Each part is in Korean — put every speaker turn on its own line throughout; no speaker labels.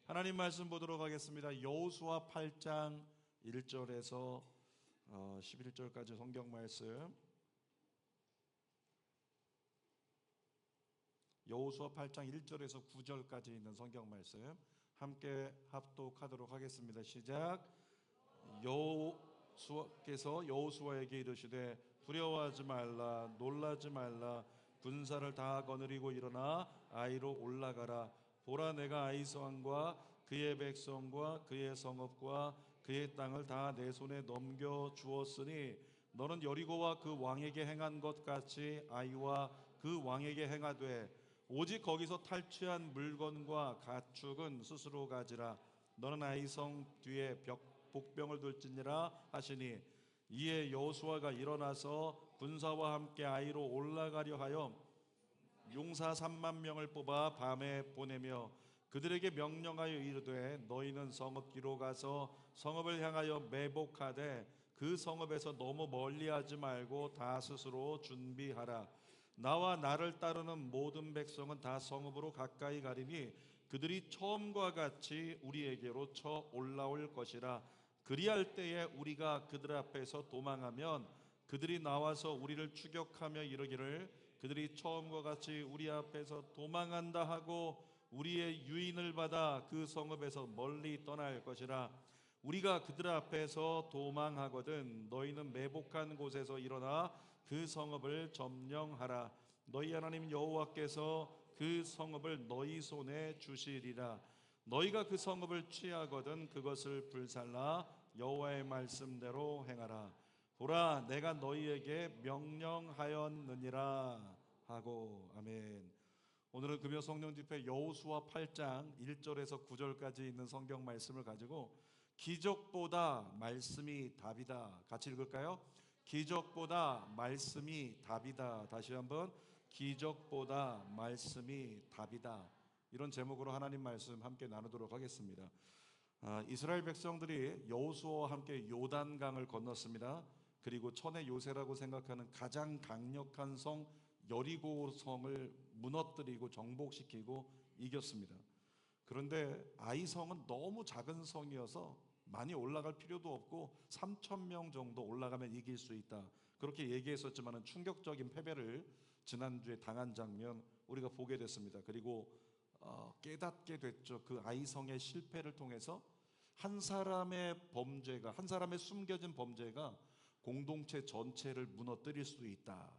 하나님 말씀 보도록 하겠습니다. 여호수아 8장 1절에서 11절까지 성경 말씀. 여호수아 8장 1절에서 9절까지 있는 성경 말씀 함께 합독하도록 하겠습니다. 시작. 여호수아께서 여호수아에게 이르시되 두려워하지 말라, 놀라지 말라. 군사를 다 거느리고 일어나 아이로 올라가라. 보라, 내가 아이성과 그의 백성과 그의 성읍과 그의 땅을 다 내 손에 넘겨 주었으니 너는 여리고와 그 왕에게 행한 것 같이 아이와 그 왕에게 행하되 오직 거기서 탈취한 물건과 가축은 스스로 가지라. 너는 아이성 뒤에 복병을 둘지니라 하시니 이에 여호수아가 일어나서 군사와 함께 아이로 올라가려 하여 용사 3만 명을 뽑아 밤에 보내며 그들에게 명령하여 이르되 너희는 성읍 뒤로 가서 성읍을 향하여 매복하되 그 성읍에서 너무 멀리하지 말고 다 스스로 준비하라. 나와 나를 따르는 모든 백성은 다 성읍으로 가까이 가리니 그들이 처음과 같이 우리에게로 쳐 올라올 것이라. 그리할 때에 우리가 그들 앞에서 도망하면 그들이 나와서 우리를 추격하며 이르기를 그들이 처음과 같이 우리 앞에서 도망한다 하고 우리의 유인을 받아 그 성읍에서 멀리 떠날 것이라. 우리가 그들 앞에서 도망하거든 너희는 매복한 곳에서 일어나 그 성읍을 점령하라. 너희 하나님 여호와께서 그 성읍을 너희 손에 주시리라. 너희가 그 성읍을 취하거든 그것을 불살라 여호와의 말씀대로 행하라. 보라, 내가 너희에게 명령하였느니라 하고. 아멘. 오늘은 금요 성령 집회 여호수아 8장 1절에서 9절까지 있는 성경 말씀을 가지고 기적보다 말씀이 답이다, 같이 읽을까요? 기적보다 말씀이 답이다. 다시 한번, 기적보다 말씀이 답이다. 이런 제목으로 하나님 말씀 함께 나누도록 하겠습니다. 이스라엘 백성들이 여호수아와 함께 요단강을 건넜습니다. 그리고 천의 요새라고 생각하는 가장 강력한 성 여리고 성을 무너뜨리고 정복시키고 이겼습니다. 그런데 아이성은 너무 작은 성이어서 많이 올라갈 필요도 없고 3,000명 정도 올라가면 이길 수 있다, 그렇게 얘기했었지만 충격적인 패배를 지난주에 당한 장면 우리가 보게 됐습니다. 그리고 깨닫게 됐죠. 그 아이성의 실패를 통해서 한 사람의 범죄가, 한 사람의 숨겨진 범죄가 공동체 전체를 무너뜨릴 수도 있다.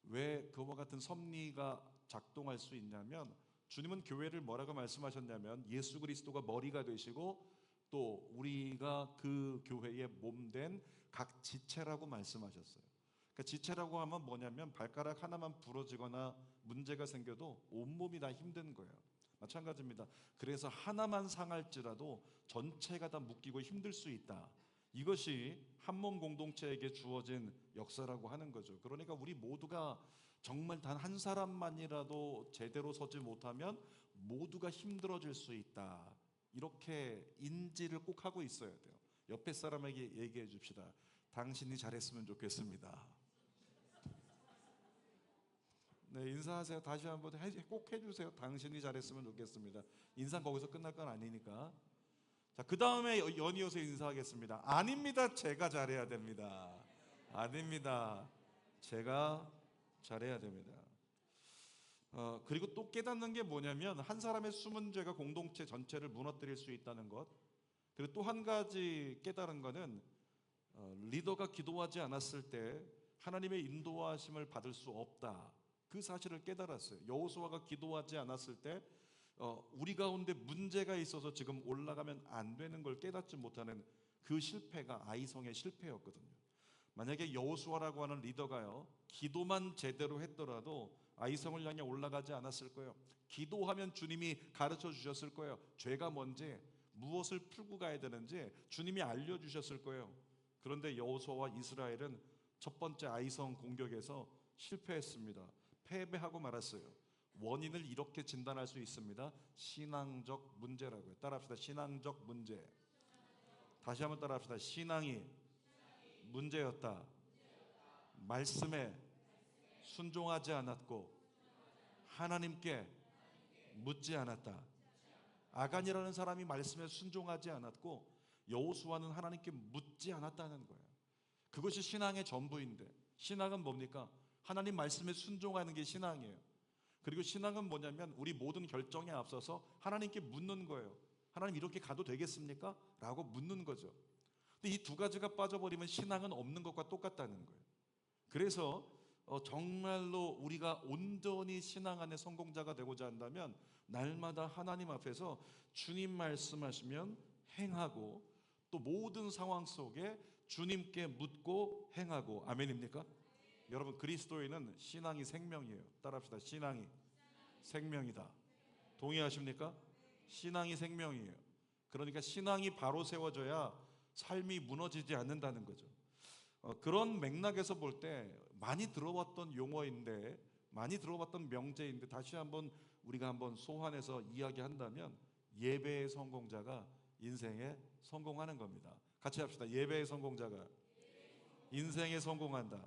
왜 그와 같은 섭리가 작동할 수 있냐면, 주님은 교회를 뭐라고 말씀하셨냐면 예수 그리스도가 머리가 되시고 또 우리가 그 교회의 몸된 각 지체라고 말씀하셨어요. 그러니까 지체라고 하면 뭐냐면 발가락 하나만 부러지거나 문제가 생겨도 온몸이 다 힘든 거예요. 마찬가지입니다. 그래서 하나만 상할지라도 전체가 다 묶이고 힘들 수 있다. 이것이 한몸 공동체에게 주어진 역사라고 하는 거죠. 그러니까 우리 모두가 정말 단 한 사람만이라도 제대로 서지 못하면 모두가 힘들어질 수 있다, 이렇게 인지를 꼭 하고 있어야 돼요. 옆에 사람에게 얘기해 줍시다. 당신이 잘했으면 좋겠습니다. 네, 인사하세요. 다시 한번 꼭 해주세요. 당신이 잘했으면 좋겠습니다. 인사 거기서 끝날 건 아니니까. 자, 그 다음에 연이어서 인사하겠습니다. 아닙니다. 제가 잘해야 됩니다. 아닙니다. 제가 잘해야 됩니다. 그리고 또 깨닫는 게 뭐냐면 한 사람의 숨은 죄가 공동체 전체를 무너뜨릴 수 있다는 것. 그리고 또 한 가지 깨달은 거는 리더가 기도하지 않았을 때 하나님의 인도하심을 받을 수 없다, 그 사실을 깨달았어요. 여호수아가 기도하지 않았을 때 우리 가운데 문제가 있어서 지금 올라가면 안 되는 걸 깨닫지 못하는 그 실패가 아이성의 실패였거든요. 만약에 여호수아라고 하는 리더가요 기도만 제대로 했더라도 아이성을 향해 올라가지 않았을 거예요. 기도하면 주님이 가르쳐 주셨을 거예요. 죄가 뭔지, 무엇을 풀고 가야 되는지 주님이 알려주셨을 거예요. 그런데 여호수아와 이스라엘은 첫 번째 아이성 공격에서 실패했습니다. 패배하고 말았어요. 원인을 이렇게 진단할 수 있습니다. 신앙적 문제라고요. 따라합시다. 신앙적 문제. 다시 한번 따라합시다. 신앙이 문제였다. 말씀에 순종하지 않았고 하나님께 묻지 않았다. 아간이라는 사람이 말씀에 순종하지 않았고 여호수아는 하나님께 묻지 않았다는 거예요. 그것이 신앙의 전부인데, 신앙은 뭡니까? 하나님 말씀에 순종하는 게 신앙이에요. 그리고 신앙은 뭐냐면 우리 모든 결정에 앞서서 하나님께 묻는 거예요. 하나님 이렇게 가도 되겠습니까? 라고 묻는 거죠. 근데 이 두 가지가 빠져버리면 신앙은 없는 것과 똑같다는 거예요. 그래서 정말로 우리가 온전히 신앙 안에 성공자가 되고자 한다면 날마다 하나님 앞에서 주님 말씀하시면 행하고, 또 모든 상황 속에 주님께 묻고 행하고. 아멘입니까? 여러분, 그리스도인은 신앙이 생명이에요. 따라합시다. 신앙이 생명이다. 동의하십니까? 신앙이 생명이에요. 그러니까 신앙이 바로 세워져야 삶이 무너지지 않는다는 거죠. 그런 맥락에서 볼 때 많이 들어봤던 용어인데, 많이 들어봤던 명제인데, 다시 한번 우리가 한번 소환해서 이야기한다면 예배의 성공자가 인생에 성공하는 겁니다. 같이 합시다. 예배의 성공자가 인생에 성공한다.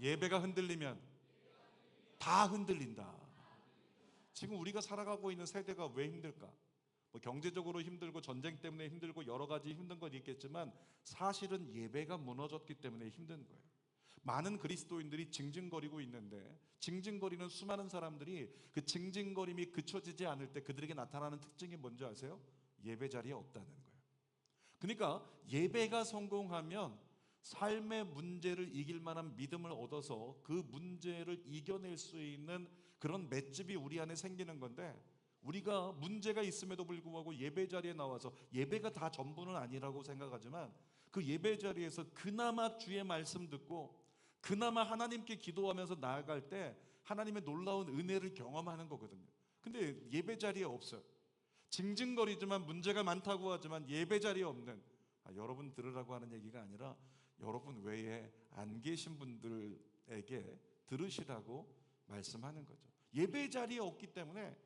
예배가 흔들리면 다 흔들린다. 지금 우리가 살아가고 있는 세대가 왜 힘들까? 뭐 경제적으로 힘들고 전쟁 때문에 힘들고 여러 가지 힘든 건 있겠지만 사실은 예배가 무너졌기 때문에 힘든 거예요. 많은 그리스도인들이 징징거리고 있는데, 징징거리는 수많은 사람들이 그 징징거림이 그쳐지지 않을 때 그들에게 나타나는 특징이 뭔지 아세요? 예배 자리에 없다는 거예요. 그러니까 예배가 성공하면 삶의 문제를 이길 만한 믿음을 얻어서 그 문제를 이겨낼 수 있는 그런 맷집이 우리 안에 생기는 건데, 우리가 문제가 있음에도 불구하고 예배 자리에 나와서, 예배가 다 전부는 아니라고 생각하지만 그 예배 자리에서 그나마 주의 말씀 듣고 그나마 하나님께 기도하면서 나아갈 때 하나님의 놀라운 은혜를 경험하는 거거든요. 근데 예배 자리에 없어요. 징징거리지만, 문제가 많다고 하지만 예배 자리에 없는, 여러분 들으라고 하는 얘기가 아니라 여러분 외에 안 계신 분들에게 들으시라고 말씀하는 거죠. 예배 자리에 없기 때문에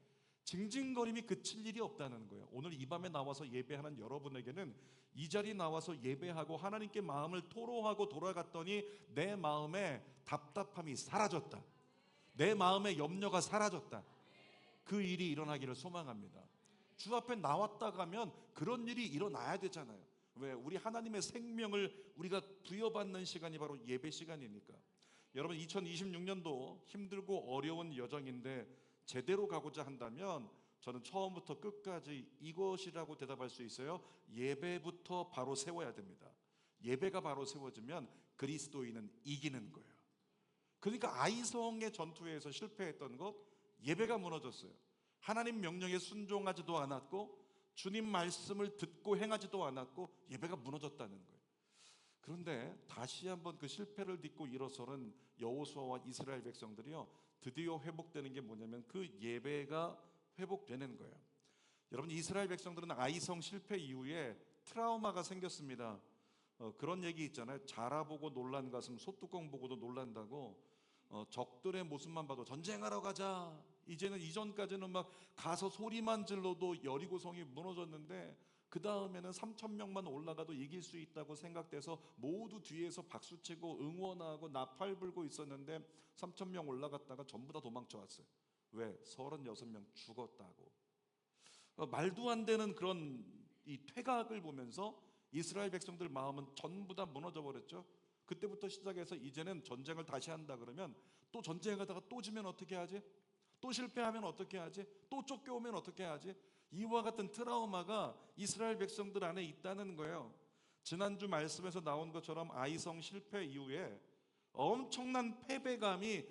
징징거림이 그칠 일이 없다는 거예요. 오늘 이 밤에 나와서 예배하는 여러분에게는 이 자리에 나와서 예배하고 하나님께 마음을 토로하고 돌아갔더니 내 마음에 답답함이 사라졌다, 내 마음의 염려가 사라졌다, 그 일이 일어나기를 소망합니다. 주 앞에 나왔다 가면 그런 일이 일어나야 되잖아요. 왜? 우리 하나님의 생명을 우리가 부여받는 시간이 바로 예배 시간이니까. 여러분, 2026년도 힘들고 어려운 여정인데 제대로 가고자 한다면 저는 처음부터 끝까지 이것이라고 대답할 수 있어요. 예배부터 바로 세워야 됩니다. 예배가 바로 세워지면 그리스도인은 이기는 거예요. 그러니까 아이성의 전투에서 실패했던 것, 예배가 무너졌어요. 하나님 명령에 순종하지도 않았고 주님 말씀을 듣고 행하지도 않았고 예배가 무너졌다는 거예요. 그런데 다시 한번 그 실패를 딛고 일어서는 여호수아와 이스라엘 백성들이요, 드디어 회복되는 게 뭐냐면 그 예배가 회복되는 거예요. 여러분, 이스라엘 백성들은 아이성 실패 이후에 트라우마가 생겼습니다. 그런 얘기 있잖아요. 자라보고 놀란 가슴 소뚜껑 보고도 놀란다고. 적들의 모습만 봐도 전쟁하러 가자, 이제는, 이전까지는 막 가서 소리만 질러도 여리고성이 무너졌는데 그 다음에는 3,000명만 올라가도 이길 수 있다고 생각돼서 모두 뒤에서 박수치고 응원하고 나팔 불고 있었는데 3,000명 올라갔다가 전부 다 도망쳐 왔어요. 왜? 36명 죽었다고. 말도 안 되는 그런 이 퇴각을 보면서 이스라엘 백성들 마음은 전부 다 무너져 버렸죠. 그때부터 시작해서 이제는 전쟁을 다시 한다 그러면 또 전쟁하다가 또 지면 어떻게 하지? 또 실패하면 어떻게 하지? 또 쫓겨오면 어떻게 하지? 이와 같은 트라우마가 이스라엘 백성들 안에 있다는 거예요. 지난주 말씀에서 나온 것처럼 아이성 실패 이후에 엄청난 패배감이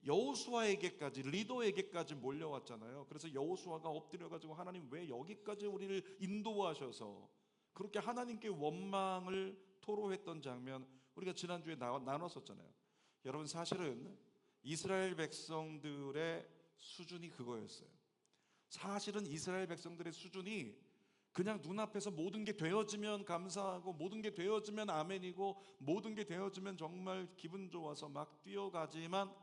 여호수아에게까지, 리더에게까지 몰려왔잖아요. 그래서 여호수아가 엎드려가지고 하나님 왜 여기까지 우리를 인도하셔서, 그렇게 하나님께 원망을 토로했던 장면 우리가 지난주에 나눴었잖아요. 여러분, 사실은 이스라엘 백성들의 수준이 그거였어요. 사실은 이스라엘 백성들의 수준이 그냥 눈앞에서 모든 게 되어지면 감사하고 모든 게 되어지면 아멘이고 모든 게 되어지면 정말 기분 좋아서 막 뛰어가지만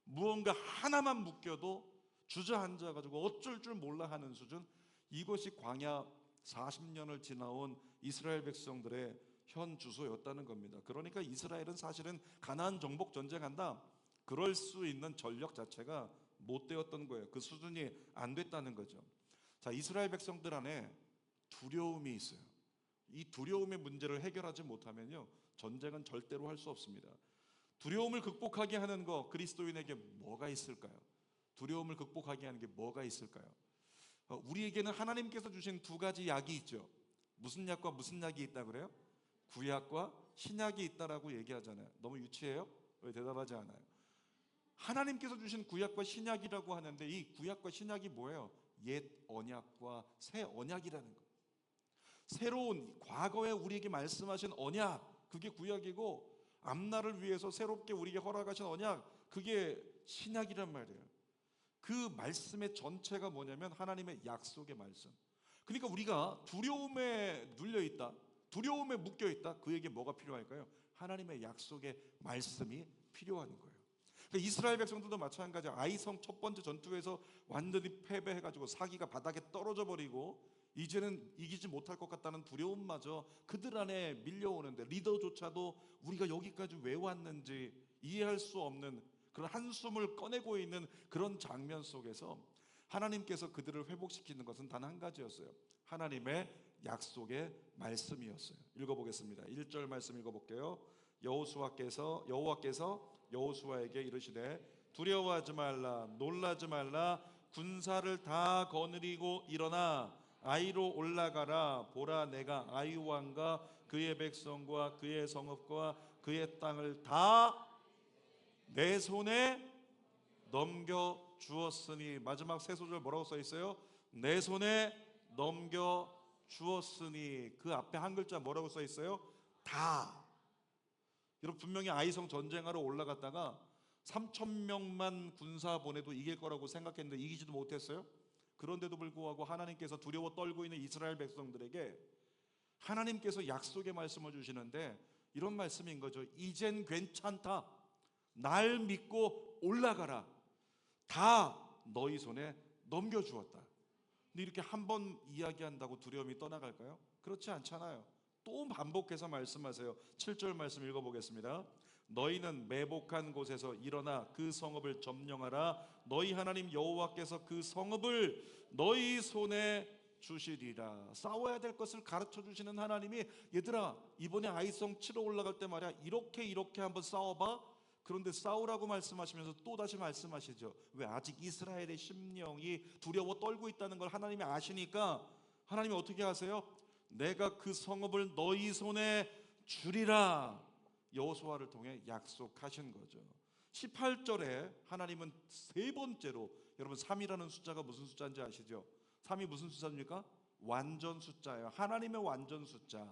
무언가 하나만 묶여도 주저앉아가지고 어쩔 줄 몰라 하는 수준, 이것이 광야 40년을 지나온 이스라엘 백성들의 현 주소였다는 겁니다. 그러니까 이스라엘은 사실은 가나안 정복 전쟁한다, 그럴 수 있는 전력 자체가 못 되었던 거예요. 그 수준이 안 됐다는 거죠. 자, 이스라엘 백성들 안에 두려움이 있어요. 이 두려움의 문제를 해결하지 못하면요, 전쟁은 절대로 할 수 없습니다. 두려움을 극복하게 하는 거, 그리스도인에게 뭐가 있을까요? 두려움을 극복하게 하는 게 뭐가 있을까요? 우리에게는 하나님께서 주신 두 가지 약이 있죠. 무슨 약과 무슨 약이 있다 그래요? 구약과 신약이 있다라고 얘기하잖아요. 너무 유치해요? 왜 대답하지 않아요? 하나님께서 주신 구약과 신약이라고 하는데, 이 구약과 신약이 뭐예요? 옛 언약과 새 언약이라는 거예요. 새로운 과거에 우리에게 말씀하신 언약, 그게 구약이고, 앞날을 위해서 새롭게 우리에게 허락하신 언약, 그게 신약이란 말이에요. 그 말씀의 전체가 뭐냐면 하나님의 약속의 말씀. 그러니까 우리가 두려움에 눌려 있다, 두려움에 묶여 있다, 그에게 뭐가 필요할까요? 하나님의 약속의 말씀이 필요한 거예요. 그러니까 이스라엘 백성들도 마찬가지야. 아이성 첫 번째 전투에서 완전히 패배해가지고 사기가 바닥에 떨어져 버리고 이제는 이기지 못할 것 같다는 두려움마저 그들 안에 밀려오는데, 리더조차도 우리가 여기까지 왜 왔는지 이해할 수 없는 그런 한숨을 꺼내고 있는 그런 장면 속에서 하나님께서 그들을 회복시키는 것은 단 한 가지였어요. 하나님의 약속의 말씀이었어요. 읽어보겠습니다. 1절 말씀 읽어볼게요. 여호와께서 여호수아에게 이르시되 두려워하지 말라, 놀라지 말라, 군사를 다 거느리고 일어나 아이로 올라가라. 보라, 내가 아이 왕과 그의 백성과 그의 성읍과 그의 땅을 다 내 손에 넘겨 주었으니. 마지막 세 소절 뭐라고 써 있어요? 내 손에 넘겨 주었으니. 그 앞에 한 글자 뭐라고 써 있어요? 다. 여러분, 분명히 아이성 전쟁하러 올라갔다가 3,000명만 군사 보내도 이길 거라고 생각했는데 이기지도 못했어요. 그런데도 불구하고 하나님께서 두려워 떨고 있는 이스라엘 백성들에게 하나님께서 약속의 말씀을 주시는데 이런 말씀인 거죠. 이젠 괜찮다. 날 믿고 올라가라. 다 너희 손에 넘겨주었다. 근데 이렇게 한 번 이야기한다고 두려움이 떠나갈까요? 그렇지 않잖아요. 또 반복해서 말씀하세요. 7절 말씀 읽어보겠습니다. 너희는 매복한 곳에서 일어나 그 성읍을 점령하라. 너희 하나님 여호와께서 그 성읍을 너희 손에 주시리라. 싸워야 될 것을 가르쳐 주시는 하나님이, 얘들아 이번에 아이성 치러 올라갈 때 말이야, 이렇게 한번 싸워봐. 그런데 싸우라고 말씀하시면서 또 다시 말씀하시죠. 왜? 아직 이스라엘의 심령이 두려워 떨고 있다는 걸 하나님이 아시니까 하나님이 어떻게 하세요? 내가 그 성읍을 너희 손에 주리라. 여호수아를 통해 약속하신 거죠. 18절에 하나님은 세 번째로, 여러분 3이라는 숫자가 무슨 숫자인지 아시죠? 3이 무슨 숫자입니까? 완전 숫자예요. 하나님의 완전 숫자.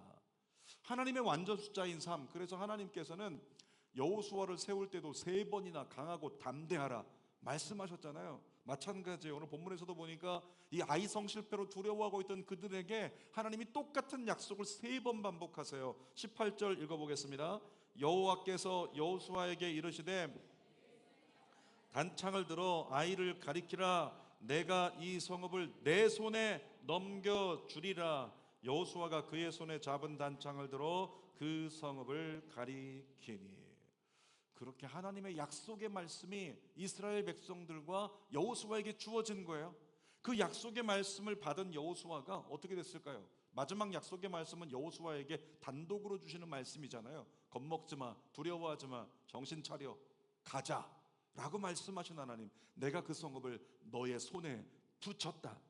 하나님의 완전 숫자인 3. 그래서 하나님께서는 여호수아를 세울 때도 세 번이나 강하고 담대하라 말씀하셨잖아요. 마찬가지예요. 오늘 본문에서도 보니까 이 아이성 실패로 두려워하고 있던 그들에게 하나님이 똑같은 약속을 세 번 반복하세요. 18절 읽어보겠습니다. 여호와께서 여호수아에게 이르시되 단창을 들어 아이를 가리키라. 내가 이 성읍을 내 손에 넘겨주리라. 여호수아가 그의 손에 잡은 단창을 들어 그 성읍을 가리키니. 그렇게 하나님의 약속의 말씀이 이스라엘 백성들과 여호수아에게 주어진 거예요. 그 약속의 말씀을 받은 여호수아가 어떻게 됐을까요? 마지막 약속의 말씀은 여호수아에게 단독으로 주시는 말씀이잖아요. 겁먹지 마, 두려워하지 마, 정신 차려, 가자 라고 말씀하신 하나님, 내가 그 성읍을 너의 손에 붙였다.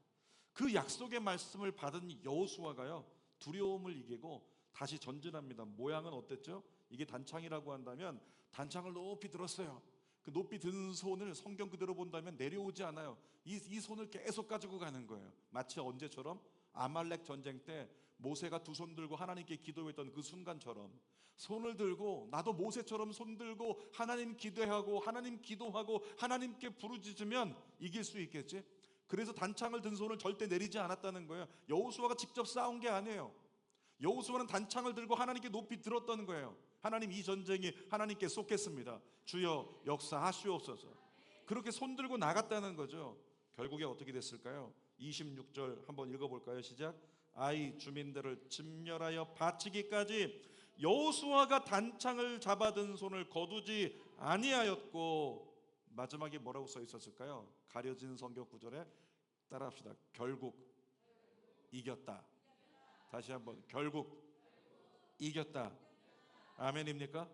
그 약속의 말씀을 받은 여호수아가요, 두려움을 이기고 다시 전진합니다. 모양은 어땠죠? 이게 단창이라고 한다면 단창을 높이 들었어요. 그 높이 든 손을 성경 그대로 본다면 내려오지 않아요. 이 손을 계속 가지고 가는 거예요. 마치 언제처럼? 아말렉 전쟁 때 모세가 두 손 들고 하나님께 기도했던 그 순간처럼 손을 들고, 나도 모세처럼 손 들고 하나님 기도하고 하나님 기도하고 하나님께 부르짖으면 이길 수 있겠지. 그래서 단창을 든 손을 절대 내리지 않았다는 거예요. 여호수아가 직접 싸운 게 아니에요. 여호수아는 단창을 들고 하나님께 높이 들었던 거예요. 하나님, 이 전쟁이 하나님께 쏟겠습니다. 주여 역사하시옵소서. 그렇게 손 들고 나갔다는 거죠. 결국에 어떻게 됐을까요? 26절 한번 읽어볼까요? 시작. 아이 주민들을 진멸하여 바치기까지 여호수아가 단창을 잡아든 손을 거두지 아니하였고, 마지막에 뭐라고 써 있었을까요? 가려진 성경 구절에 따라합시다. 결국 이겼다. 다시 한번, 결국 이겼다. 아멘입니까?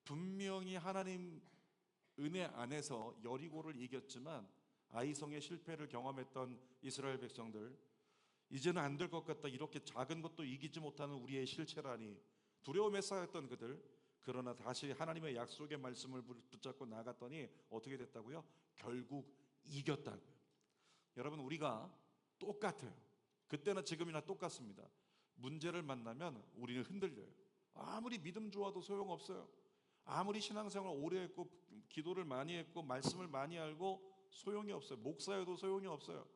분명히 하나님 은혜 안에서 여리고를 이겼지만 아이성의 실패를 경험했던 이스라엘 백성들, 이제는 안 될 것 같다, 이렇게 작은 것도 이기지 못하는 우리의 실체라니 두려움에 쌓였던 그들, 그러나 다시 하나님의 약속의 말씀을 붙잡고 나갔더니 어떻게 됐다고요? 결국 이겼다고요. 여러분, 우리가 똑같아요. 그때나 지금이나 똑같습니다. 문제를 만나면 우리는 흔들려요. 아무리 믿음 좋아도 소용없어요. 아무리 신앙생활 오래 했고 기도를 많이 했고 말씀을 많이 알고 소용이 없어요. 목사여도 소용이 없어요.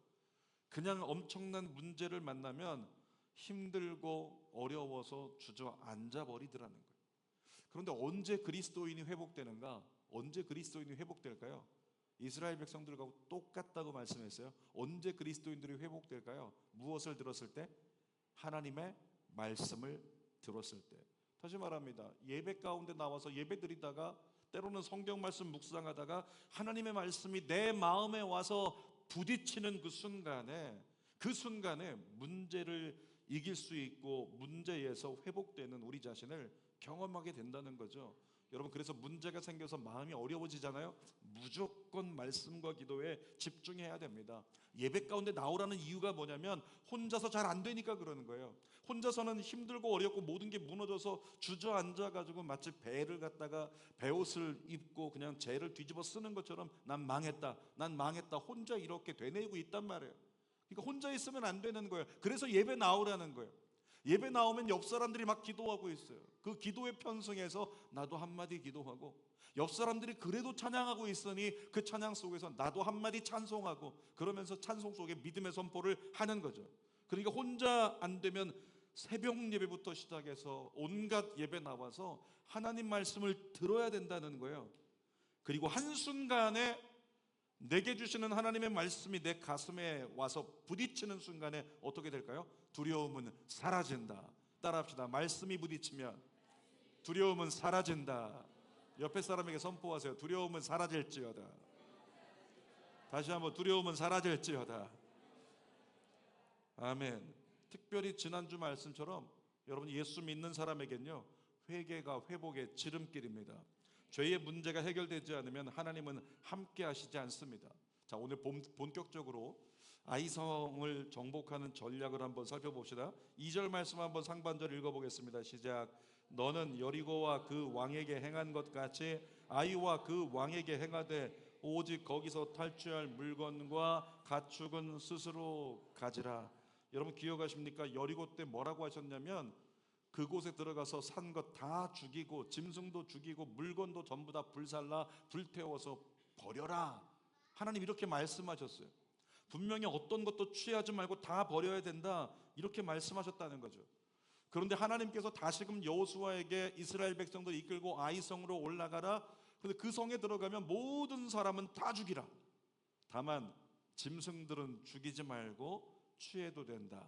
그냥 엄청난 문제를 만나면 힘들고 어려워서 주저앉아 버리더라는 거예요. 그런데 언제 그리스도인이 회복되는가? 언제 그리스도인이 회복될까요? 이스라엘 백성들과 똑같다고 말씀했어요. 언제 그리스도인들이 회복될까요? 무엇을 들었을 때? 하나님의 말씀을 들었을 때. 다시 말합니다. 예배 가운데 나와서 예배 드리다가 때로는 성경 말씀 묵상하다가 하나님의 말씀이 내 마음에 와서 부딪히는 그 순간에 문제를 이길 수 있고 문제에서 회복되는 우리 자신을 경험하게 된다는 거죠. 여러분, 그래서 문제가 생겨서 마음이 어려워지잖아요. 무조건 말씀과 기도에 집중해야 됩니다. 예배 가운데 나오라는 이유가 뭐냐면 혼자서 잘 안 되니까 그러는 거예요. 혼자서는 힘들고 어렵고 모든 게 무너져서 주저앉아가지고 마치 배를 갖다가 배옷을 입고 그냥 재를 뒤집어 쓰는 것처럼 난 망했다 혼자 이렇게 되뇌이고 있단 말이에요. 그러니까 혼자 있으면 안 되는 거예요. 그래서 예배 나오라는 거예요. 예배 나오면 옆 사람들이 막 기도하고 있어요. 그 기도에 편승해서 나도 한마디 기도하고, 옆 사람들이 그래도 찬양하고 있으니 그 찬양 속에서 나도 한마디 찬송하고, 그러면서 찬송 속에 믿음의 선포를 하는 거죠. 그러니까 혼자 안 되면 새벽 예배부터 시작해서 온갖 예배 나와서 하나님 말씀을 들어야 된다는 거예요. 그리고 한순간에 내게 주시는 하나님의 말씀이 내 가슴에 와서 부딪히는 순간에 어떻게 될까요? 두려움은 사라진다. 따라합시다. 말씀이 부딪히면 두려움은 사라진다. 옆에 사람에게 선포하세요. 두려움은 사라질지어다. 다시 한번, 두려움은 사라질지어다. 아멘. 특별히 지난주 말씀처럼 여러분, 예수 믿는 사람에겐요, 회개가 회복의 지름길입니다. 죄의 문제가 해결되지 않으면 하나님은 함께 하시지 않습니다. 자, 오늘 본격적으로 아이성을 정복하는 전략을 한번 살펴봅시다. 2절 말씀 한번 상반절 읽어보겠습니다. 시작. 너는 여리고와 그 왕에게 행한 것 같이 아이와 그 왕에게 행하되 오직 거기서 탈취할 물건과 가축은 스스로 가지라. 여러분 기억하십니까? 여리고 때 뭐라고 하셨냐면 그곳에 들어가서 산 것 다 죽이고 짐승도 죽이고 물건도 전부 다 불살라 불태워서 버려라. 하나님 이렇게 말씀하셨어요. 분명히 어떤 것도 취하지 말고 다 버려야 된다, 이렇게 말씀하셨다는 거죠. 그런데 하나님께서 다시금 여호수아에게 이스라엘 백성들 이끌고 아이성으로 올라가라. 그런데 그 성에 들어가면 모든 사람은 다 죽이라. 다만 짐승들은 죽이지 말고 취해도 된다.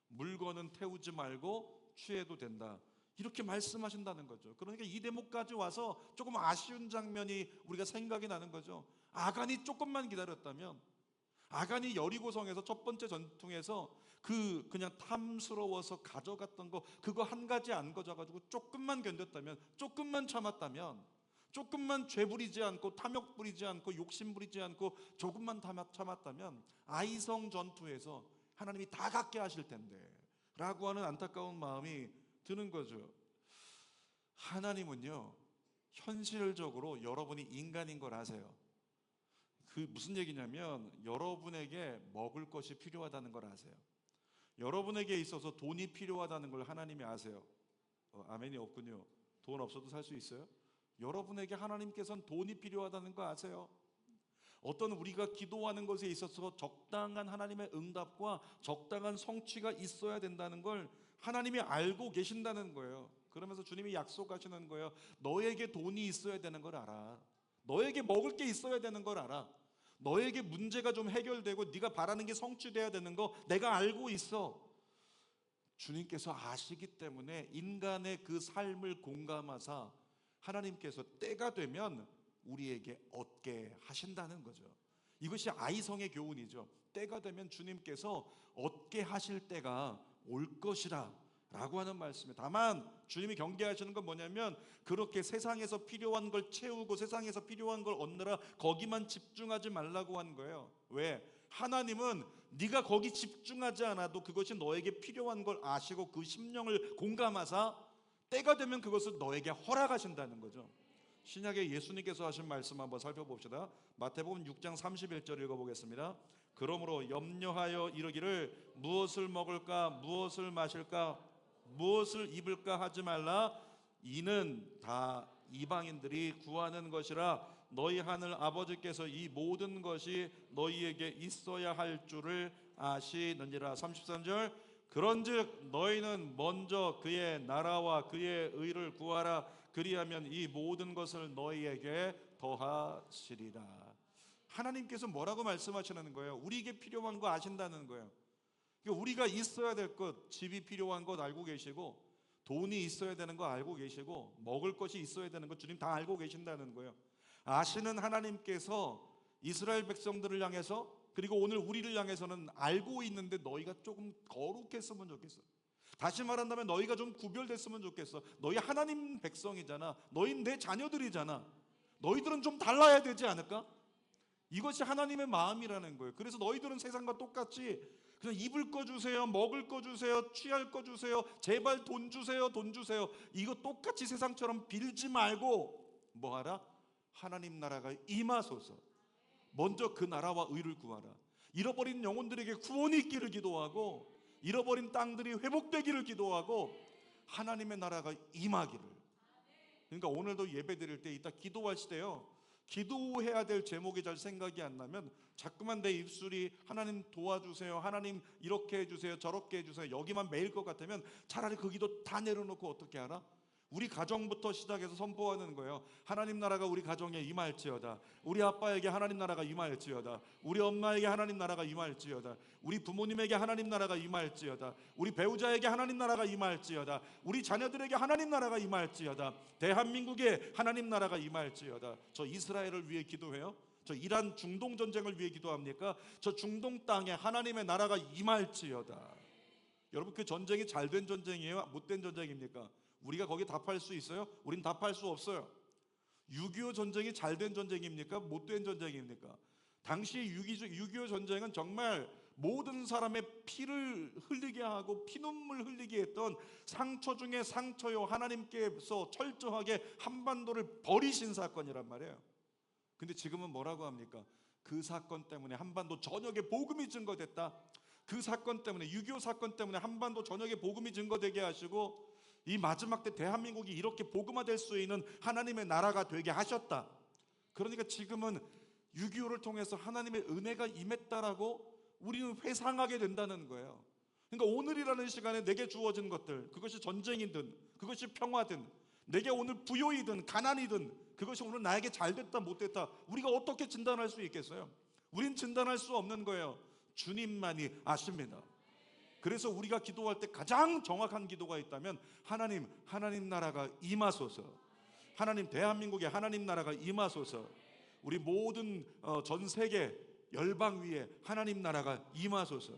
물건은 태우지 말고 취해도 된다. 이렇게 말씀하신다는 거죠. 그러니까 이 대목까지 와서 조금 아쉬운 장면이 우리가 생각이 나는 거죠. 아간이 조금만 기다렸다면, 아간이 여리고성에서 첫 번째 전투에서 그냥 탐스러워서 가져갔던 거 그거 한 가지 안 가져가지고 조금만 견뎠다면, 조금만 참았다면, 조금만 죄 부리지 않고 탐욕 부리지 않고 욕심 부리지 않고 조금만 참았다면 아이성 전투에서 하나님이 다 갖게 하실 텐데 라고 하는 안타까운 마음이 드는 거죠. 하나님은요, 현실적으로 여러분이 인간인 걸 아세요. 그 무슨 얘기냐면 여러분에게 먹을 것이 필요하다는 걸 아세요. 여러분에게 있어서 돈이 필요하다는 걸 하나님이 아세요. 아멘이 없군요. 돈 없어도 살 수 있어요? 여러분에게 하나님께서는 돈이 필요하다는 거 아세요? 어떤 우리가 기도하는 것에 있어서 적당한 하나님의 응답과 적당한 성취가 있어야 된다는 걸 하나님이 알고 계신다는 거예요. 그러면서 주님이 약속하시는 거예요. 너에게 돈이 있어야 되는 걸 알아. 너에게 먹을 게 있어야 되는 걸 알아. 너에게 문제가 좀 해결되고 네가 바라는 게 성취돼야 되는 거 내가 알고 있어. 주님께서 아시기 때문에 인간의 그 삶을 공감하사 하나님께서 때가 되면 우리에게 얻게 하신다는 거죠. 이것이 아이성의 교훈이죠. 때가 되면 주님께서 얻게 하실 때가 올 것이라 라고 하는 말씀이에요. 다만 주님이 경계하시는 건 뭐냐면 그렇게 세상에서 필요한 걸 채우고 세상에서 필요한 걸 얻느라 거기만 집중하지 말라고 한 거예요. 왜? 하나님은 네가 거기 집중하지 않아도 그것이 너에게 필요한 걸 아시고 그 심령을 공감하사 때가 되면 그것을 너에게 허락하신다는 거죠. 신약에 예수님께서 하신 말씀 한번 살펴봅시다. 마태복음 6장 31절 읽어보겠습니다. 그러므로 염려하여 이르기를 무엇을 먹을까 무엇을 마실까 무엇을 입을까 하지 말라. 이는 다 이방인들이 구하는 것이라. 너희 하늘 아버지께서 이 모든 것이 너희에게 있어야 할 줄을 아시느니라. 33절 그런즉 너희는 먼저 그의 나라와 그의 의를 구하라. 그리하면 이 모든 것을 너희에게 더하시리라. 하나님께서 뭐라고 말씀하시는 거예요? 우리에게 필요한 거 아신다는 거예요. 우리가 있어야 될 것, 집이 필요한 것 알고 계시고, 돈이 있어야 되는 거 알고 계시고, 먹을 것이 있어야 되는 것 주님 다 알고 계신다는 거예요. 아시는 하나님께서 이스라엘 백성들을 향해서, 그리고 오늘 우리를 향해서는 알고 있는데 너희가 조금 거룩했으면 좋겠어. 다시 말한다면 너희가 좀 구별됐으면 좋겠어. 너희 하나님 백성이잖아. 너희 내 자녀들이잖아. 너희들은 좀 달라야 되지 않을까? 이것이 하나님의 마음이라는 거예요. 그래서 너희들은 세상과 똑같이 그냥 입을 거 주세요, 먹을 거 주세요, 취할 거 주세요, 제발 돈 주세요, 돈 주세요. 이거 똑같이 세상처럼 빌지 말고 뭐하라? 하나님 나라가 임하소서. 먼저 그 나라와 의를 구하라. 잃어버린 영혼들에게 구원이 있기를 기도하고, 잃어버린 땅들이 회복되기를 기도하고, 하나님의 나라가 임하기를. 그러니까 오늘도 예배 드릴 때 이따 기도하실 때요, 기도해야 될 제목이 잘 생각이 안 나면 자꾸만 내 입술이 하나님 도와주세요, 하나님 이렇게 해주세요, 저렇게 해주세요 여기만 매일 것 같으면 차라리 그 기도 다 내려놓고 어떻게 하나? 우리 가정부터 시작해서 선포하는 거예요. 하나님 나라가 우리 가정에 임할지어다. 우리 아빠에게 하나님 나라가 임할지어다. 우리 엄마에게 하나님 나라가 임할지어다. 우리 부모님에게 하나님 나라가 임할지어다. 우리 배우자에게 하나님 나라가 임할지어다. 우리 자녀들에게 하나님 나라가 임할지어다. 대한민국에 하나님 나라가 임할지어다. 저 이스라엘을 위해 기도해요. 저 이란 중동 전쟁을 위해 기도합니까? 저 중동 땅에 하나님의 나라가 임할지어다. 여러분, 그 전쟁이 잘된 전쟁이에요? 못된 전쟁입니까? 우리가 거기 답할 수 있어요? 우린 답할 수 없어요. 6.25 전쟁이 잘된 전쟁입니까? 못된 전쟁입니까? 당시 6.25 전쟁은 정말 모든 사람의 피를 흘리게 하고 피눈물 흘리게 했던 상처 중에 상처요, 하나님께서 철저하게 한반도를 버리신 사건이란 말이에요. 근데 지금은 뭐라고 합니까? 그 사건 때문에 한반도 전역에 복음이 증거됐다. 그 사건 때문에, 6.25 사건 때문에 한반도 전역에 복음이 증거되게 하시고 이 마지막 때 대한민국이 이렇게 복음화될 수 있는 하나님의 나라가 되게 하셨다. 그러니까 지금은 6.25를 통해서 하나님의 은혜가 임했다라고 우리는 회상하게 된다는 거예요. 그러니까 오늘이라는 시간에 내게 주어진 것들, 그것이 전쟁이든 그것이 평화든 내게 오늘 부요이든 가난이든 그것이 오늘 나에게 잘됐다 못됐다 우리가 어떻게 진단할 수 있겠어요? 우린 진단할 수 없는 거예요. 주님만이 아십니다. 그래서 우리가 기도할 때 가장 정확한 기도가 있다면 하나님 나라가 임하소서. 하나님, 대한민국에 하나님 나라가 임하소서. 우리 모든 전 세계 열방 위에 하나님 나라가 임하소서.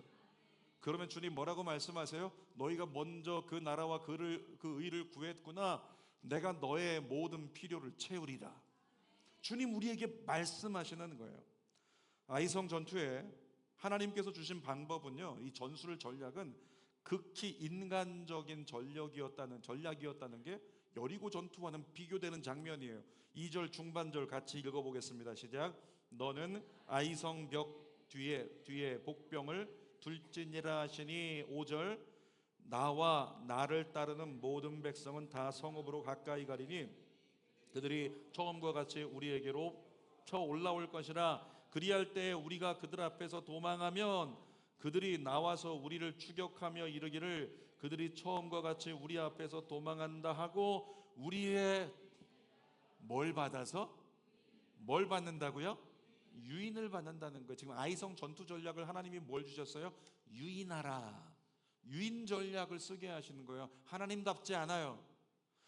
그러면 주님 뭐라고 말씀하세요? 너희가 먼저 그 나라와 그 의를 구했구나. 내가 너의 모든 필요를 채우리라. 주님 우리에게 말씀하시는 거예요. 아이성 전투에 하나님께서 주신 방법은요, 이 전술을 전략은 극히 인간적인 전략이었다는 게 여리고 전투와는 비교되는 장면이에요. 2절 중반절 같이 읽어보겠습니다. 시작. 너는 아이성 벽 뒤에 복병을 둘지니라 하시니 5절 나와 나를 따르는 모든 백성은 다 성읍으로 가까이 가리니 그들이 처음과 같이 우리에게로 쳐 올라올 것이라. 그리할 때 우리가 그들 앞에서 도망하면 그들이 나와서 우리를 추격하며 이르기를 그들이 처음과 같이 우리 앞에서 도망한다 하고 우리의 뭘 받아서? 뭘 받는다고요? 유인을 받는다는 거예요. 지금 아이성 전투 전략을 하나님이 뭘 주셨어요? 유인하라. 유인 전략을 쓰게 하시는 거예요. 하나님답지 않아요.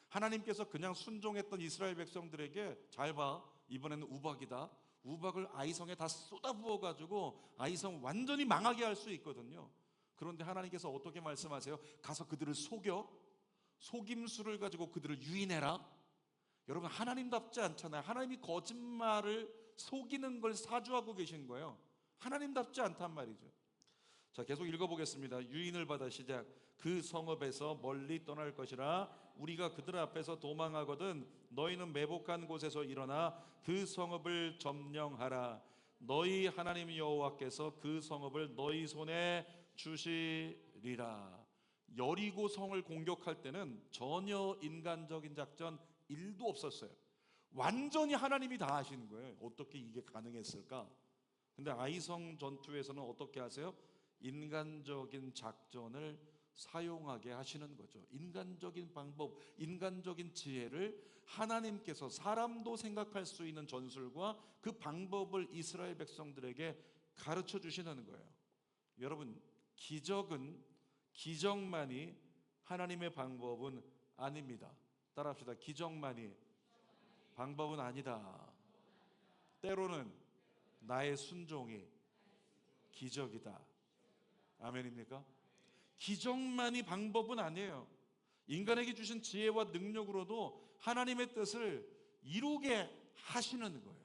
하나님께서 그냥 순종했던 이스라엘 백성들에게 잘 봐, 이번에는 우박이다. 우박을 아이성에 다 쏟아부어 가지고 아이성 완전히 망하게 할 수 있거든요. 그런데 하나님께서 어떻게 말씀하세요? 가서 그들을 속여, 속임수를 가지고 그들을 유인해라. 여러분, 하나님답지 않잖아요. 하나님이 거짓말을 속이는 걸 사주하고 계신 거예요. 하나님답지 않단 말이죠. 자, 계속 읽어보겠습니다. 유인을 받아 시작. 그 성읍에서 멀리 떠날 것이라. 우리가 그들 앞에서 도망하거든 너희는 매복한 곳에서 일어나 그 성읍을 점령하라. 너희 하나님 여호와께서 그 성읍을 너희 손에 주시리라. 여리고 성을 공격할 때는 전혀 인간적인 작전 1도 없었어요. 완전히 하나님이 다 하신 거예요. 어떻게 이게 가능했을까? 근데 아이성 전투에서는 어떻게 하세요? 인간적인 작전을 사용하게 하시는 거죠. 인간적인 방법, 인간적인 지혜를 하나님께서 사람도 생각할 수 있는 전술과 그 방법을 이스라엘 백성들에게 가르쳐 주시는 거예요. 여러분, 기적만이 하나님의 방법은 아닙니다. 따라합시다. 기적만이 방법은 아니다. 때로는 나의 순종이 기적이다. 아멘입니까? 기적만이 방법은 아니에요. 인간에게 주신 지혜와 능력으로도 하나님의 뜻을 이루게 하시는 거예요.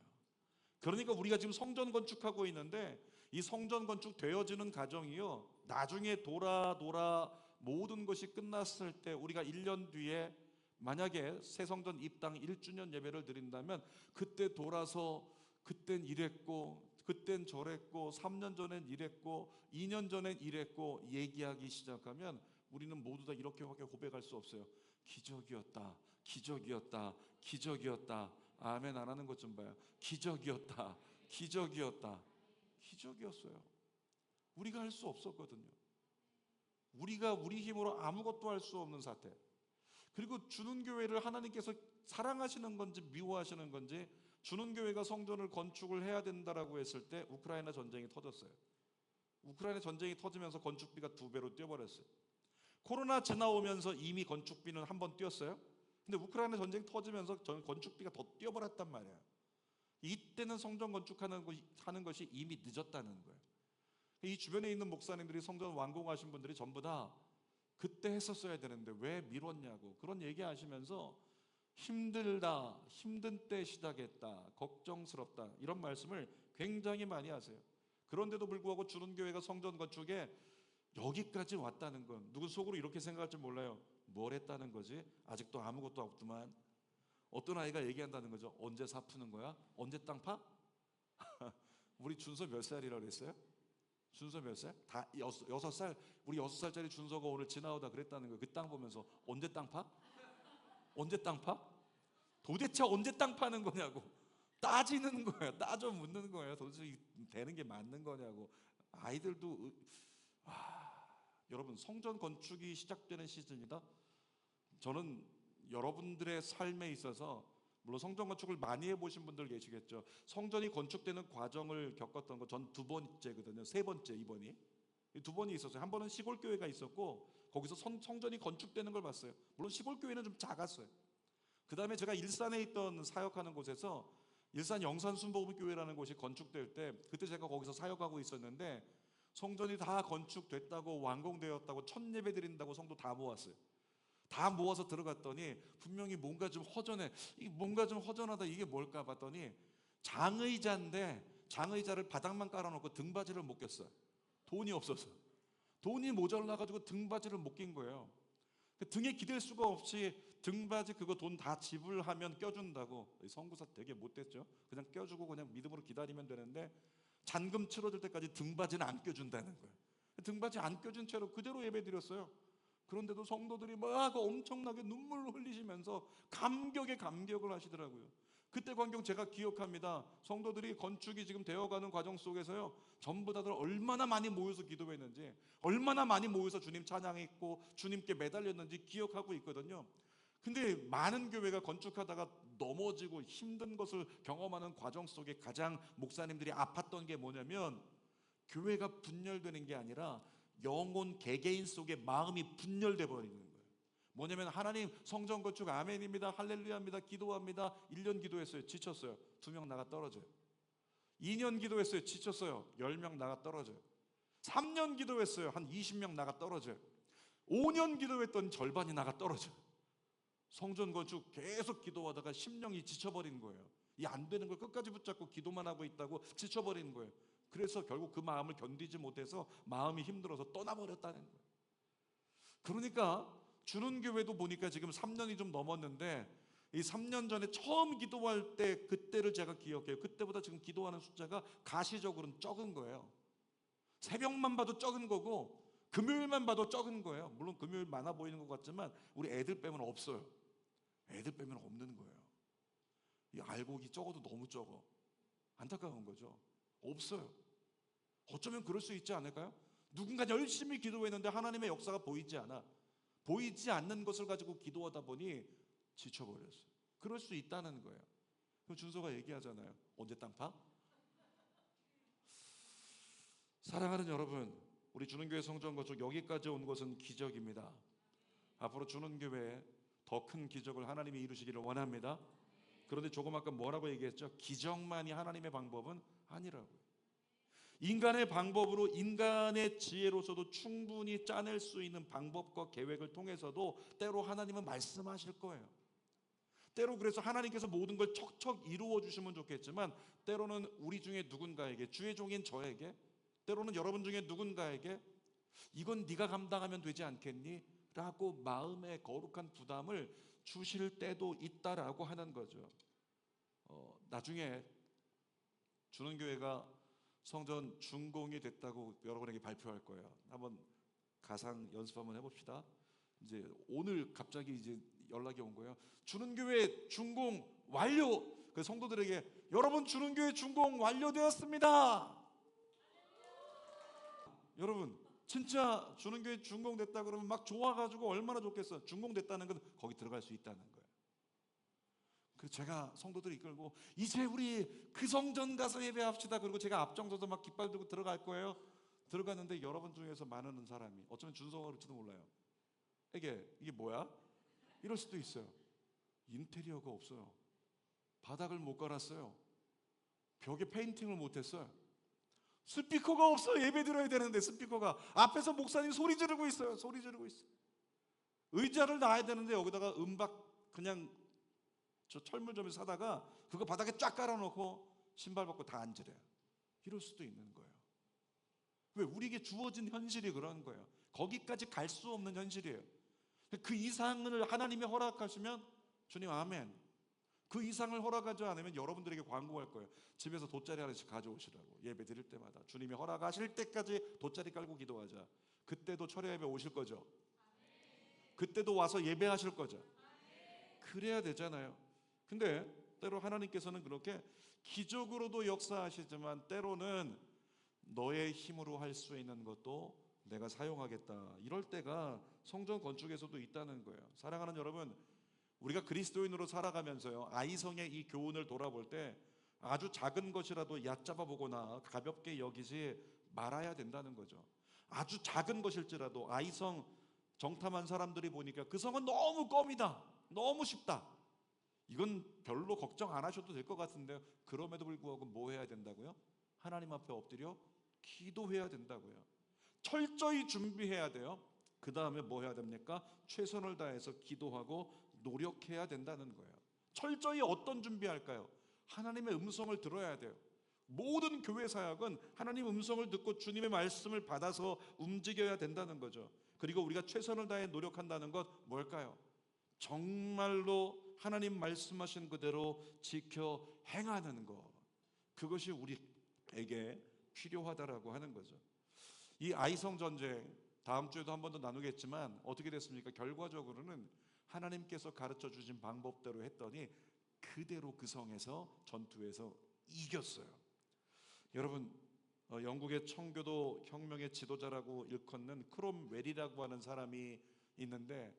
그러니까 우리가 지금 성전 건축하고 있는데 이 성전 건축 되어지는 과정이요, 나중에 돌아 모든 것이 끝났을 때 우리가 1년 뒤에 만약에 새 성전 입당 1주년 예배를 드린다면 그때 돌아서 그땐 이랬고 그땐 저랬고 3년 전엔 이랬고 2년 전엔 이랬고 얘기하기 시작하면 우리는 모두 다 이렇게밖에 고백할 수 없어요. 기적이었다, 기적이었다, 기적이었다. 아멘 안 하는 것 좀 봐요. 기적이었다, 기적이었다, 기적이었어요. 우리가 할 수 없었거든요. 우리가 우리 힘으로 아무것도 할 수 없는 사태. 그리고 주는 교회를 하나님께서 사랑하시는 건지 미워하시는 건지, 주는 교회가 성전을 건축을 해야 된다라고 했을 때 우크라이나 전쟁이 터졌어요. 우크라이나 전쟁이 터지면서 건축비가 2배로 뛰어버렸어요. 코로나 지나오면서 이미 건축비는 한 번 뛰었어요. 근데 우크라이나 전쟁 터지면서 건축비가 더 뛰어버렸단 말이에요. 이때는 성전 건축하는 것이 이미 늦었다는 거예요. 이 주변에 있는 목사님들이 성전 완공하신 분들이 전부 다 그때 했었어야 되는데 왜 미뤘냐고 그런 얘기하시면서 힘들다, 힘든 때 시작했다, 걱정스럽다, 이런 말씀을 굉장히 많이 하세요. 그런데도 불구하고 주는 교회가 성전 건축에 여기까지 왔다는 건 누구 속으로 이렇게 생각할지 몰라요. 뭘 했다는 거지? 아직도 아무것도 없더만. 어떤 아이가 얘기한다는 거죠. 언제 사 푸는 거야? 언제 땅 파? 우리 준서 몇 살이라고 그랬어요? 준서 몇 살? 다 6살. 우리 6살짜리 준서가 오늘 지나오다 그랬다는 거예요. 그 땅 보면서 언제 땅 파? 언제 땅 파? 도대체 언제 땅 파는 거냐고 따지는 거예요. 따져 묻는 거예요. 도대체 되는 게 맞는 거냐고. 아이들도 여러분, 성전 건축이 시작되는 시즌이다. 저는 여러분들의 삶에 있어서, 물론 성전 건축을 많이 해보신 분들 계시겠죠. 성전이 건축되는 과정을 겪었던 거 전 2번째거든요. 3번째, 이번이 2번이 있었어요. 한 번은 시골 교회가 있었고 거기서 성전이 건축되는 걸 봤어요. 물론 시골 교회는 좀 작았어요. 그 다음에 제가 일산에 있던 사역하는 곳에서 일산 영산순복음교회라는 곳이 건축될 때, 그때 제가 거기서 사역하고 있었는데 성전이 다 건축됐다고 완공되었다고 첫 예배 드린다고 성도 다 모았어요. 다 모아서 들어갔더니 분명히 뭔가 좀 허전해. 뭔가 좀 허전하다. 이게 뭘까 봤더니 장의자인데 장의자를 바닥만 깔아놓고 등받이를 못 꼈어요. 돈이 없어서. 돈이 모자라가지고 등받이를 못 낀 거예요. 등에 기댈 수가 없이 등받이 그거 돈 다 지불하면 껴준다고. 선교사 되게 못됐죠. 그냥 껴주고 그냥 믿음으로 기다리면 되는데 잔금 치러질 때까지 등받이는 안 껴준다는 거예요. 등받이 안 껴준 채로 그대로 예배 드렸어요. 그런데도 성도들이 막 엄청나게 눈물을 흘리시면서 감격에 감격을 하시더라고요. 그때 광경 제가 기억합니다. 성도들이 건축이 지금 되어가는 과정 속에서요, 전부 다들 얼마나 많이 모여서 기도했는지, 얼마나 많이 모여서 주님 찬양했고 주님께 매달렸는지 기억하고 있거든요. 근데 많은 교회가 건축하다가 넘어지고 힘든 것을 경험하는 과정 속에 가장 목사님들이 아팠던 게 뭐냐면, 교회가 분열되는 게 아니라 영혼 개개인 속에 마음이 분열돼 버리는 거예요. 뭐냐면 하나님 성전 건축 아멘입니다, 할렐루야입니다, 기도합니다. 1년 기도했어요. 지쳤어요. 2명 나가 떨어져요. 2년 기도했어요. 지쳤어요. 10명 나가 떨어져요. 3년 기도했어요. 한 20명 나가 떨어져요. 5년 기도했던 절반이 나가 떨어져요. 성전 건축 계속 기도하다가 심령이 지쳐버린 거예요. 이 안 되는 걸 끝까지 붙잡고 기도만 하고 있다고 지쳐버린 거예요. 그래서 결국 그 마음을 견디지 못해서 마음이 힘들어서 떠나버렸다는 거예요. 그러니까 주는 교회도 보니까 지금 3년이 좀 넘었는데, 이 3년 전에 처음 기도할 때 그때를 제가 기억해요. 그때보다 지금 기도하는 숫자가 가시적으로는 적은 거예요. 새벽만 봐도 적은 거고 금요일만 봐도 적은 거예요. 물론 금요일 많아 보이는 것 같지만 우리 애들 빼면 없어요. 애들 빼면 없는 거예요. 이 알곡이 적어도 너무 적어. 안타까운 거죠. 없어요. 어쩌면 그럴 수 있지 않을까요? 누군가 열심히 기도했는데 하나님의 역사가 보이지 않아. 보이지 않는 것을 가지고 기도하다 보니 지쳐버렸어요. 그럴 수 있다는 거예요. 그럼 준서가 얘기하잖아요. 언제 땅 파? 사랑하는 여러분, 우리 주는교회 성전건축 여기까지 온 것은 기적입니다. 앞으로 주는교회에 더 큰 기적을 하나님이 이루시기를 원합니다. 그런데 조금 아까 뭐라고 얘기했죠? 기적만이 하나님의 방법은 아니라고요. 인간의 방법으로, 인간의 지혜로서도 충분히 짜낼 수 있는 방법과 계획을 통해서도 때로 하나님은 말씀하실 거예요. 때로 그래서 하나님께서 모든 걸 척척 이루어 주시면 좋겠지만, 때로는 우리 중에 누군가에게, 주의 종인 저에게, 때로는 여러분 중에 누군가에게 이건 네가 감당하면 되지 않겠니? 라고 마음의 거룩한 부담을 주실 때도 있다라고 하는 거죠. 나중에 주는 교회가 성전 준공이 됐다고 여러분에게 발표할 거예요. 한번 가상 연습 한번 해봅시다. 이제 오늘 갑자기 이제 연락이 온 거예요. 주는 교회 준공 완료. 그 성도들에게 여러분 주는 교회 준공 완료되었습니다. 여러분 진짜 주는 교회 준공됐다 그러면 막 좋아가지고 얼마나 좋겠어. 준공됐다는 건 거기 들어갈 수 있다는 거예요. 그래서 제가 성도들 이끌고 이제 우리 그 성전 가서 예배합시다. 그리고 제가 앞장서서 막 깃발 들고 들어갈 거예요. 들어갔는데 여러분 중에서 많은 사람이, 어쩌면 준서가 그럴지도 몰라요. 이게 뭐야? 이럴 수도 있어요. 인테리어가 없어요. 바닥을 못 갈았어요. 벽에 페인팅을 못했어요. 스피커가 없어요. 예배 드려야 되는데 스피커가, 앞에서 목사님 소리 지르고 있어요. 소리 지르고 있어요. 의자를 놔야 되는데 여기다가 음박 그냥 저 철물점에서 사다가 그거 바닥에 쫙 깔아놓고 신발 벗고 다 앉으래요. 이럴 수도 있는 거예요. 왜? 우리에게 주어진 현실이 그런 거예요. 거기까지 갈 수 없는 현실이에요. 그 이상을 하나님이 허락하시면 주님 아멘. 그 이상을 허락하지 않으면 여러분들에게 광고할 거예요. 집에서 돗자리 하나씩 가져오시라고. 예배 드릴 때마다 주님이 허락하실 때까지 돗자리 깔고 기도하자. 그때도 철야 예배 오실 거죠? 그때도 와서 예배하실 거죠? 그래야 되잖아요. 근데 때로 하나님께서는 그렇게 기적으로도 역사하시지만 때로는 너의 힘으로 할 수 있는 것도 내가 사용하겠다, 이럴 때가 성전 건축에서도 있다는 거예요. 사랑하는 여러분, 우리가 그리스도인으로 살아가면서요, 아이성의 이 교훈을 돌아볼 때 아주 작은 것이라도 얕잡아 보거나 가볍게 여기지 말아야 된다는 거죠. 아주 작은 것일지라도 아이성 정탐한 사람들이 보니까 그 성은 너무 껌이다, 너무 쉽다, 이건 별로 걱정 안 하셔도 될 것 같은데요. 그럼에도 불구하고 뭐 해야 된다고요? 하나님 앞에 엎드려 기도해야 된다고요. 철저히 준비해야 돼요. 그 다음에 뭐 해야 됩니까? 최선을 다해서 기도하고 노력해야 된다는 거예요. 철저히 어떤 준비할까요? 하나님의 음성을 들어야 돼요. 모든 교회 사역은 하나님 음성을 듣고 주님의 말씀을 받아서 움직여야 된다는 거죠. 그리고 우리가 최선을 다해 노력한다는 것 뭘까요? 정말로 하나님 말씀하신 그대로 지켜 행하는 것, 그것이 우리에게 필요하다라고 하는 거죠. 이 아이성 전쟁 다음 주에도 한 번 더 나누겠지만 어떻게 됐습니까? 결과적으로는 하나님께서 가르쳐 주신 방법대로 했더니 그대로 그 성에서 전투에서 이겼어요. 여러분, 영국의 청교도 혁명의 지도자라고 일컫는 크롬웰이라고 하는 사람이 있는데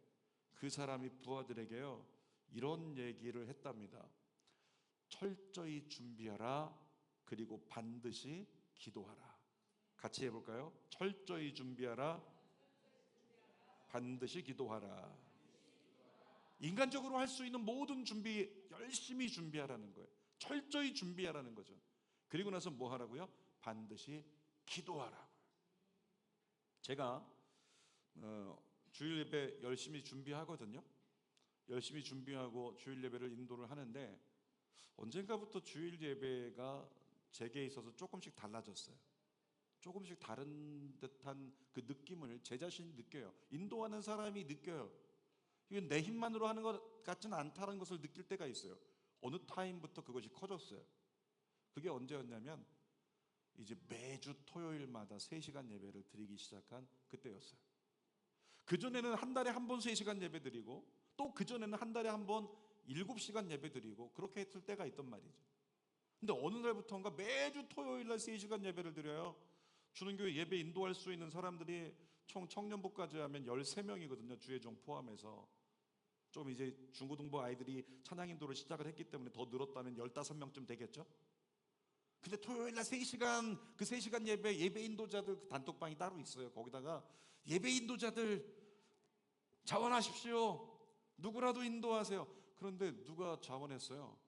그 사람이 부하들에게요 이런 얘기를 했답니다. 철저히 준비하라. 그리고 반드시 기도하라. 같이 해볼까요? 철저히 준비하라. 반드시 기도하라. 인간적으로 할 수 있는 모든 준비 열심히 준비하라는 거예요. 철저히 준비하라는 거죠. 그리고 나서 뭐 하라고요? 반드시 기도하라고요. 제가 주일 예배 열심히 준비하거든요. 열심히 준비하고 주일 예배를 인도를 하는데 언젠가부터 주일 예배가 제게 있어서 조금씩 달라졌어요. 조금씩 다른 듯한 그 느낌을 제 자신이 느껴요. 인도하는 사람이 느껴요. 이건 내 힘만으로 하는 것 같지는 않다는 것을 느낄 때가 있어요. 어느 타임부터 그것이 커졌어요. 그게 언제였냐면 이제 매주 토요일마다 3시간 예배를 드리기 시작한 그때였어요. 그전에는 한 달에 한 번 3시간 예배 드리고 또 그전에는 한 달에 한 번 7시간 예배 드리고 그렇게 했을 때가 있단 말이죠. 근데 어느 날부터인가 매주 토요일 날 3시간 예배를 드려요. 주는 교회 예배 인도할 수 있는 사람들이 총 청년부까지 하면 13명이거든요. 주의종 포함해서. 좀 이제 중고등부 아이들이 찬양 인도를 시작을 했기 때문에 더 늘었다면 15명쯤 되겠죠. 근데 토요일 날 3시간, 그 3시간 예배 인도자들 그 단톡방이 따로 있어요. 거기다가 예배 인도자들 자원하십시오. 누구라도 인도하세요. 그런데 누가 자원했어요?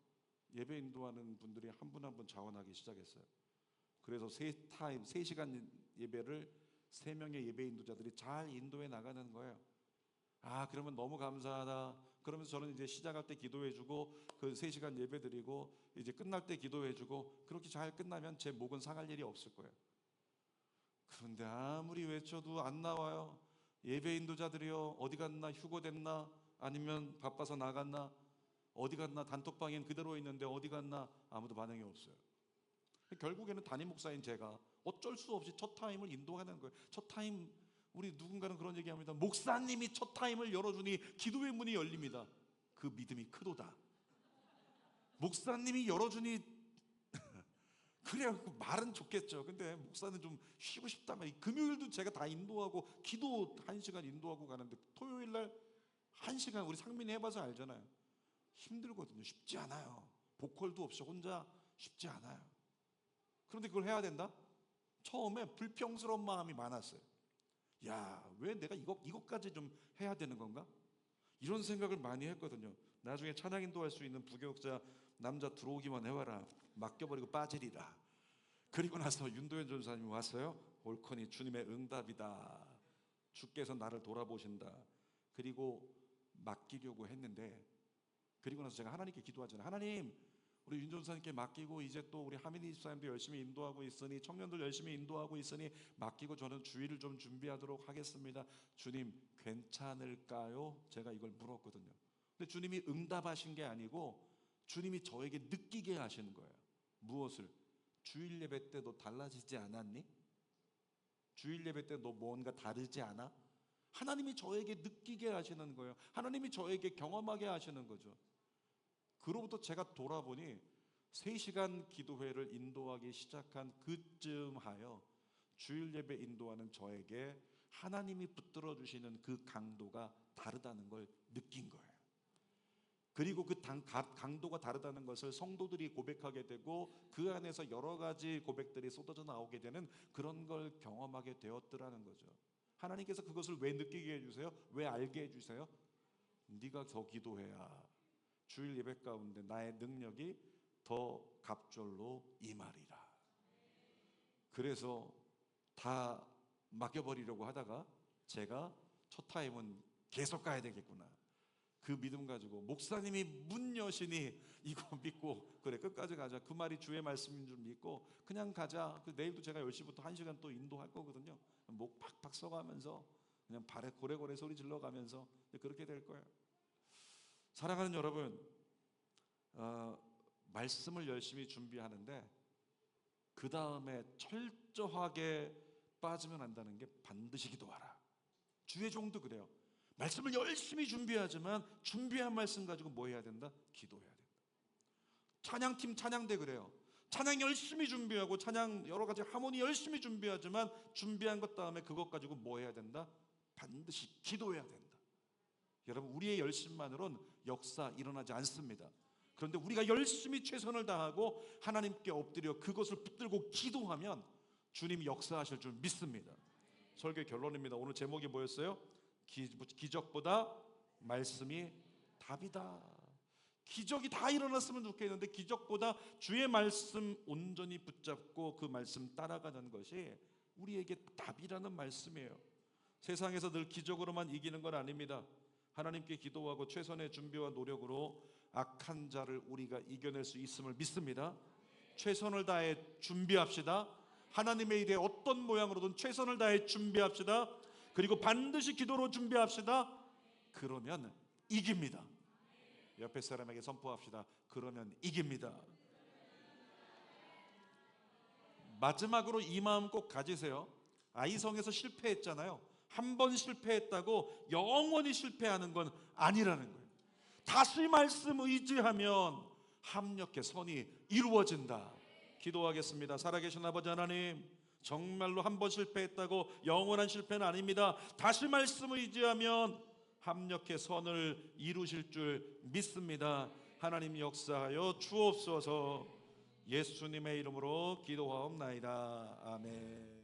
예배 인도하는 분들이 한 분 한 분 자원하기 시작했어요. 그래서 3시간 예배를 3명의 예배 인도자들이 잘 인도해 나가는 거예요. 아, 그러면 너무 감사하다. 그러면서 저는 이제 시작할 때 기도해주고 그 3시간 예배 드리고 이제 끝날 때 기도해주고 그렇게 잘 끝나면 제 목은 상할 일이 없을 거예요. 그런데 아무리 외쳐도 안 나와요. 예배 인도자들이요, 어디 갔나? 휴고됐나? 아니면 바빠서 나갔나? 어디 갔나? 단톡방엔 그대로 있는데 어디 갔나? 아무도 반응이 없어요. 결국에는 담임 목사인 제가 어쩔 수 없이 첫 타임을 인도하는 거예요. 첫 타임, 우리 누군가는 그런 얘기합니다. 목사님이 첫 타임을 열어주니 기도의 문이 열립니다. 그 믿음이 크도다. 목사님이 열어주니 그래야 말은 좋겠죠. 근데 목사는 좀 쉬고 싶다면 금요일도 제가 다 인도하고 기도 1시간 인도하고 가는데 토요일 날 1시간 우리 상민이 해봐서 알잖아요. 힘들거든요. 쉽지 않아요. 보컬도 없이 혼자 쉽지 않아요. 그런데 그걸 해야 된다? 처음에 불평스러운 마음이 많았어요. 야, 왜 내가 이것까지 좀 해야 되는 건가? 이런 생각을 많이 했거든요. 나중에 찬양 인도할 수 있는 부교육자 남자 들어오기만 해봐라. 맡겨버리고 빠지리라. 그리고 나서 윤도현 전사님이 왔어요. 옳거니 주님의 응답이다. 주께서 나를 돌아보신다. 그리고 맡기려고 했는데 그리고 나서 제가 하나님께 기도하잖아요. 하나님, 우리 윤 전사님께 맡기고 이제 또 우리 하민이 집사님도 열심히 인도하고 있으니 청년들 열심히 인도하고 있으니 맡기고 저는 주일을 좀 준비하도록 하겠습니다. 주님 괜찮을까요? 제가 이걸 물었거든요. 근데 주님이 응답하신 게 아니고 주님이 저에게 느끼게 하시는 거예요. 무엇을? 주일 예배 때 너 달라지지 않았니? 주일 예배 때 너 뭔가 다르지 않아? 하나님이 저에게 느끼게 하시는 거예요. 하나님이 저에게 경험하게 하시는 거죠. 그로부터 제가 돌아보니 3시간 기도회를 인도하기 시작한 그쯤 하여 주일 예배 인도하는 저에게 하나님이 붙들어 주시는 그 강도가 다르다는 걸 느낀 거예요. 그리고 그 강도가 다르다는 것을 성도들이 고백하게 되고 그 안에서 여러 가지 고백들이 쏟아져 나오게 되는 그런 걸 경험하게 되었더라는 거죠. 하나님께서 그것을 왜 느끼게 해주세요? 왜 알게 해주세요? 네가 더 기도해야 주일 예배 가운데 나의 능력이 더 갑절로 임하리라. 그래서 다 맡겨버리려고 하다가 제가 첫 타임은 계속 가야 되겠구나. 그 믿음 가지고 목사님이 문 여시니 이거 믿고 그래 끝까지 가자. 그 말이 주의 말씀인 줄 믿고 그냥 가자. 내일도 제가 10시부터 1시간 또 인도할 거거든요. 목 팍팍 써가면서 그냥 발에 고래고래 소리 질러가면서 그렇게 될 거예요. 사랑하는 여러분, 말씀을 열심히 준비하는데 그 다음에 철저하게 빠지면 안다는 게 반드시 기도하라. 주의 종도 그래요. 말씀을 열심히 준비하지만 준비한 말씀 가지고 뭐 해야 된다? 기도해야 된다. 찬양팀 찬양대 그래요. 찬양 열심히 준비하고 찬양 여러 가지 하모니 열심히 준비하지만 준비한 것 다음에 그것 가지고 뭐 해야 된다? 반드시 기도해야 된다. 여러분, 우리의 열심만으로는 역사 일어나지 않습니다. 그런데 우리가 열심히 최선을 다하고 하나님께 엎드려 그것을 붙들고 기도하면 주님이 역사하실 줄 믿습니다. 설교 결론입니다. 오늘 제목이 뭐였어요? 기적보다 말씀이 답이다. 기적이 다 일어났으면 좋겠는데 기적보다 주의 말씀 온전히 붙잡고 그 말씀 따라가는 것이 우리에게 답이라는 말씀이에요. 세상에서 늘 기적으로만 이기는 건 아닙니다. 하나님께 기도하고 최선의 준비와 노력으로 악한 자를 우리가 이겨낼 수 있음을 믿습니다. 최선을 다해 준비합시다. 하나님의 일에 어떤 모양으로든 최선을 다해 준비합시다. 그리고 반드시 기도로 준비합시다. 그러면 이깁니다. 옆에 사람에게 선포합시다. 그러면 이깁니다. 마지막으로 이 마음 꼭 가지세요. 아이성에서 실패했잖아요. 한 번 실패했다고 영원히 실패하는 건 아니라는 거예요. 다시 말씀 의지하면 합력해 선이 이루어진다. 기도하겠습니다. 살아계신 아버지 하나님, 정말로 한 번 실패했다고 영원한 실패는 아닙니다. 다시 말씀 의지하면 합력해 선을 이루실 줄 믿습니다. 하나님 역사하여 주옵소서. 예수님의 이름으로 기도하옵나이다. 아멘.